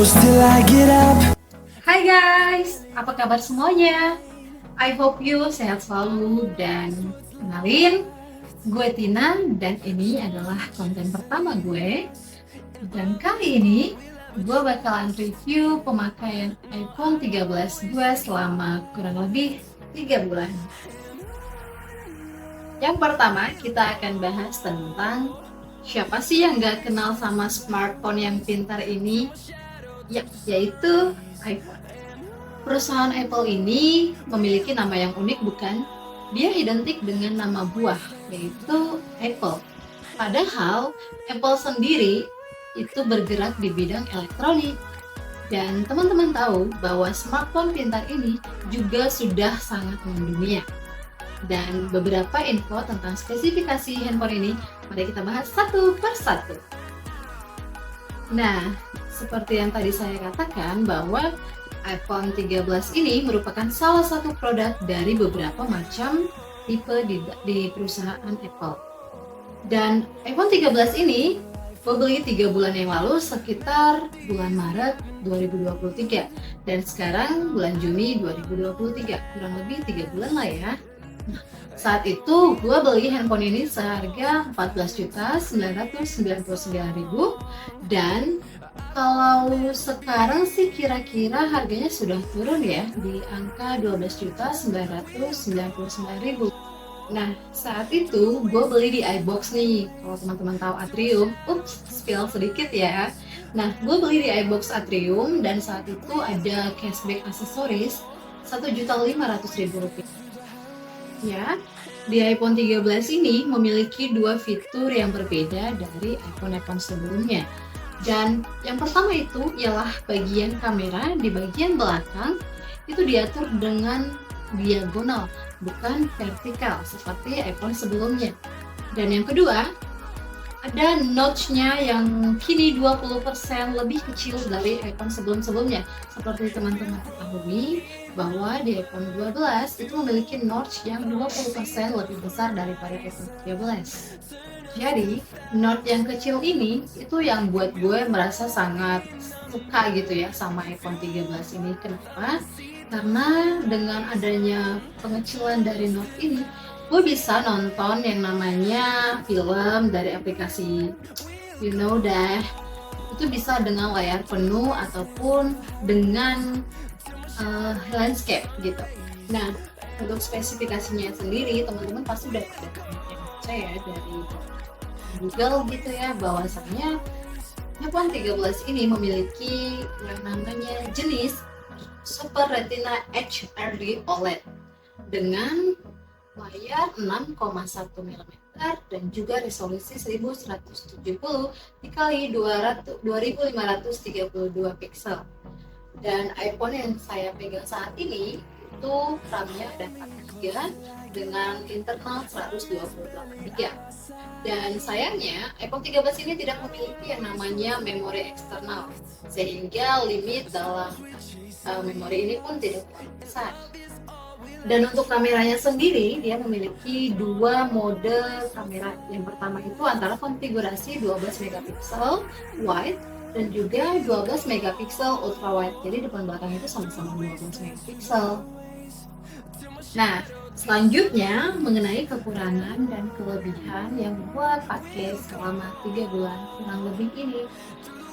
close till I get up. Hai guys, apa kabar semuanya? I hope you sehat selalu dan kenalin, gue Tina dan ini adalah konten pertama gue. Dan kali ini gue bakalan review pemakaian iPhone 13 gue selama kurang lebih 3 bulan. Yang pertama kita akan bahas tentang siapa sih yang gak kenal sama smartphone yang pintar ini? Ya, yaitu iPhone. Perusahaan Apple ini memiliki nama yang unik bukan? Dia identik dengan nama buah, yaitu Apple. Padahal Apple sendiri itu bergerak di bidang elektronik. Dan teman-teman tahu bahwa smartphone pintar ini juga sudah sangat mendunia. Dan beberapa info tentang spesifikasi handphone ini, mari kita bahas satu persatu. Nah, seperti yang tadi saya katakan bahwa iPhone 13 ini merupakan salah satu produk dari beberapa macam tipe di perusahaan Apple. Dan iPhone 13 ini gue beli 3 bulan yang lalu sekitar bulan Maret 2023 dan sekarang bulan Juni 2023, kurang lebih 3 bulan lah ya. Nah, saat itu gue beli handphone ini seharga 14.999.000 dan kalau sekarang sih kira-kira harganya sudah turun ya di angka 12.999.000. Nah, saat itu gue beli di iBox nih. Kalau teman-teman tahu Atrium, spill sedikit ya. Nah, gue beli di iBox Atrium dan saat itu ada cashback aksesoris Rp1.500.000. Ya, di iPhone 13 ini memiliki dua fitur yang berbeda dari iPhone sebelumnya. Dan yang pertama itu ialah bagian kamera di bagian belakang itu diatur dengan diagonal, bukan vertikal seperti iPhone sebelumnya. Dan yang kedua, ada notch-nya yang kini 20% lebih kecil dari iPhone sebelum-sebelumnya. Seperti teman-teman ketahui bahwa di iPhone 12 itu memiliki notch yang 20% lebih besar daripada iPhone 13. Jadi, note yang kecil ini itu yang buat gue merasa sangat suka gitu ya sama iPhone 13 ini. Kenapa? Karena dengan adanya pengecilan dari note ini, gue bisa nonton yang namanya film dari aplikasi itu bisa dengan layar penuh ataupun dengan landscape gitu. Nah, untuk spesifikasinya sendiri teman-teman pasti udah pada baca ya dari Google gitu ya, bahwasanya iPhone 13 ini memiliki yang namanya jenis Super Retina HRD OLED dengan layar 6,1 mm dan juga resolusi 1170 dikali 2532 pixel. Dan iPhone yang saya pegang saat ini itu RAM-nya ada 4 GB dengan internal 128 GB. Dan sayangnya iPhone 13 ini tidak memiliki yang namanya memori eksternal, sehingga limit dalam memori ini pun tidak terlalu besar. Dan untuk kameranya sendiri dia memiliki dua mode kamera. Yang pertama itu antara konfigurasi 12 megapiksel wide dan juga 12 megapiksel ultra wide. Jadi depan belakang itu sama-sama 12 megapiksel. Nah, selanjutnya mengenai kekurangan dan kelebihan yang gue pakai selama 3 bulan kurang lebih ini.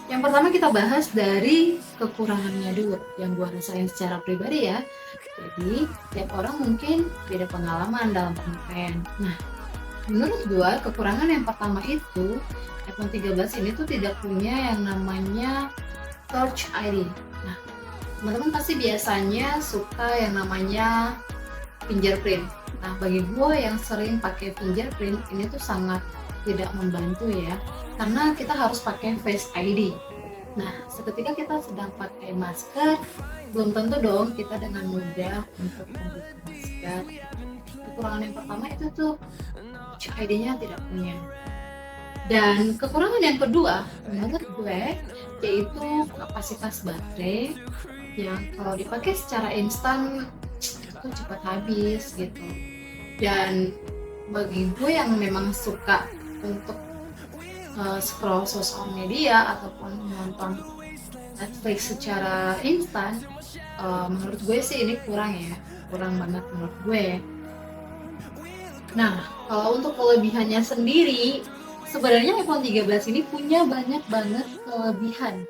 Yang pertama kita bahas dari kekurangannya dulu yang gue rasain secara pribadi ya. Jadi tiap orang mungkin beda pengalaman dalam pemakaian. Nah, menurut gue kekurangan yang pertama itu iPhone 13 ini tuh tidak punya yang namanya Touch ID. Nah, teman-teman pasti biasanya suka yang namanya fingerprint. Nah, bagi gue yang sering pakai fingerprint ini tuh sangat tidak membantu ya, karena kita harus pakai Face ID. Nah, seketika kita sedang pakai masker, belum tentu dong kita dengan mudah untuk membuka masker. Kekurangan yang pertama itu tuh Touch ID-nya tidak punya. Dan kekurangan yang kedua menurut gue yaitu kapasitas baterai yang kalau dipakai secara instan itu cepat habis gitu. Dan bagi gue yang memang suka untuk scroll sosial media ataupun nonton Netflix secara instan, menurut gue sih ini kurang ya, kurang banget menurut gue. Nah, kalau untuk kelebihannya sendiri, sebenarnya iPhone 13 ini punya banyak banget kelebihan.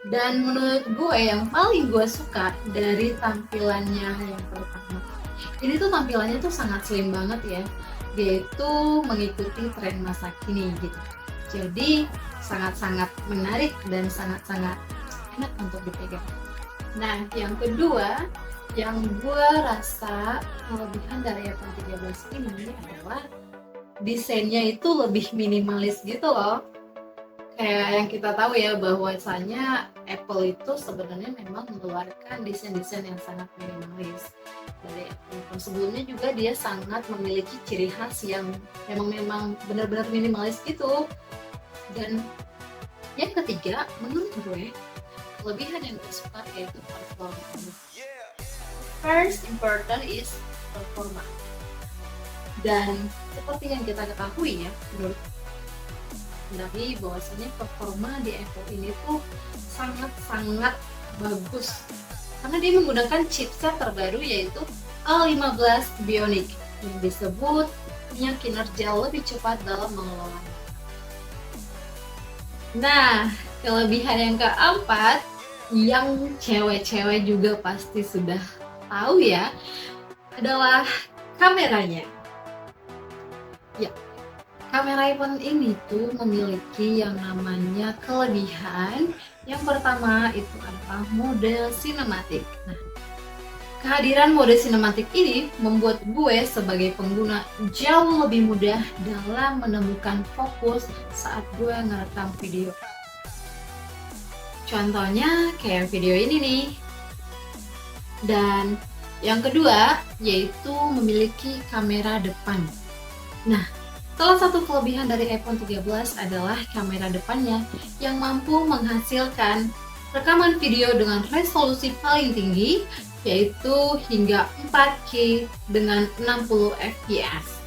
Dan menurut gue yang paling gue suka dari tampilannya yang pertama, ini tuh tampilannya tuh sangat slim banget ya. Dia itu mengikuti tren masa kini gitu. Jadi sangat-sangat menarik dan sangat-sangat enak untuk dipegang. Nah, yang kedua, yang gue rasa kelebihan dari iPhone 13 ini adalah desainnya itu lebih minimalis gitu loh. Kayak yang kita tahu ya, bahwasanya Apple itu sebenarnya memang mengeluarkan desain-desain yang sangat minimalis. Dari iPhone sebelumnya juga dia sangat memiliki ciri khas yang memang benar-benar minimalis gitu. Dan yang ketiga, menurut gue, kelebihan yang gue suka yaitu performa. First important is performa. Dan seperti yang kita ketahui ya, menurut dari bahwasanya performa di iPhone ini tuh sangat-sangat bagus karena dia menggunakan chipset terbaru yaitu A15 Bionic yang disebut punya kinerja lebih cepat dalam mengelola. Nah, kelebihan yang keempat yang cewek-cewek juga pasti sudah tahu ya adalah kameranya. Ya, kamera iPhone ini tuh memiliki yang namanya kelebihan. Yang pertama itu adalah mode sinematik. Nah, kehadiran mode sinematik ini membuat gue sebagai pengguna jauh lebih mudah dalam menemukan fokus saat gue ngerekam video. Contohnya kayak video ini nih. Dan yang kedua yaitu memiliki kamera depan. Nah, salah satu kelebihan dari iPhone 13 adalah kamera depannya yang mampu menghasilkan rekaman video dengan resolusi paling tinggi yaitu hingga 4K dengan 60 fps.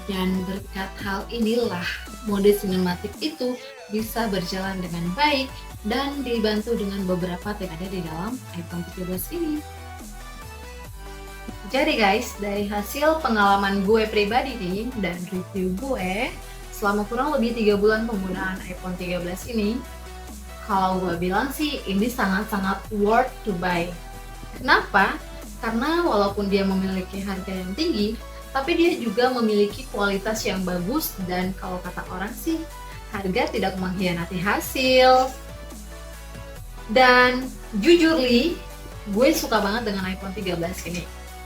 Dan berkat hal inilah mode sinematik itu bisa berjalan dengan baik dan dibantu dengan beberapa tab ada di dalam iPhone 13 ini. Jadi guys, dari hasil pengalaman gue pribadi nih dan review gue selama kurang lebih 3 bulan penggunaan iPhone 13 ini, kalau gue bilang sih ini sangat-sangat worth to buy. Kenapa? Karena walaupun dia memiliki harga yang tinggi, tapi dia juga memiliki kualitas yang bagus dan kalau kata orang sih, harga tidak mengkhianati hasil. Dan jujur li, gue suka banget dengan iPhone 13 ini.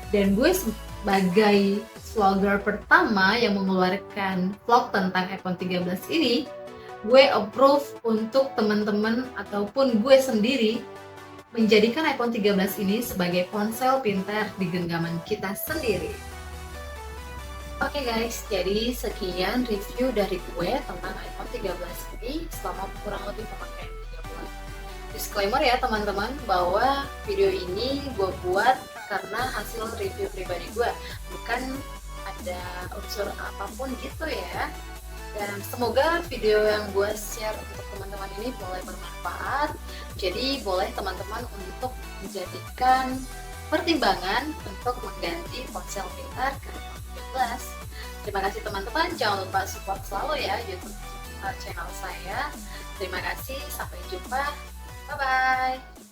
Dan gue sebagai vlogger pertama yang mengeluarkan vlog tentang iPhone 13 ini, gue approve untuk teman-teman ataupun gue sendiri menjadikan iPhone 13 ini sebagai ponsel pintar di genggaman kita sendiri. Oke guys, jadi sekian review dari gue tentang iPhone 13 ini selama kurang lebih pemakaian 3 bulan. Disclaimer ya teman-teman, bahwa video ini gue buat karena hasil review pribadi gue, bukan ada unsur apapun gitu ya. Dan semoga video yang gue share untuk teman-teman ini boleh bermanfaat. Jadi boleh teman-teman untuk menjadikan pertimbangan untuk mengganti ponsel pintar ke iPhone 13. Terima kasih teman-teman, jangan lupa support selalu ya YouTube channel saya. Terima kasih, sampai jumpa, bye bye.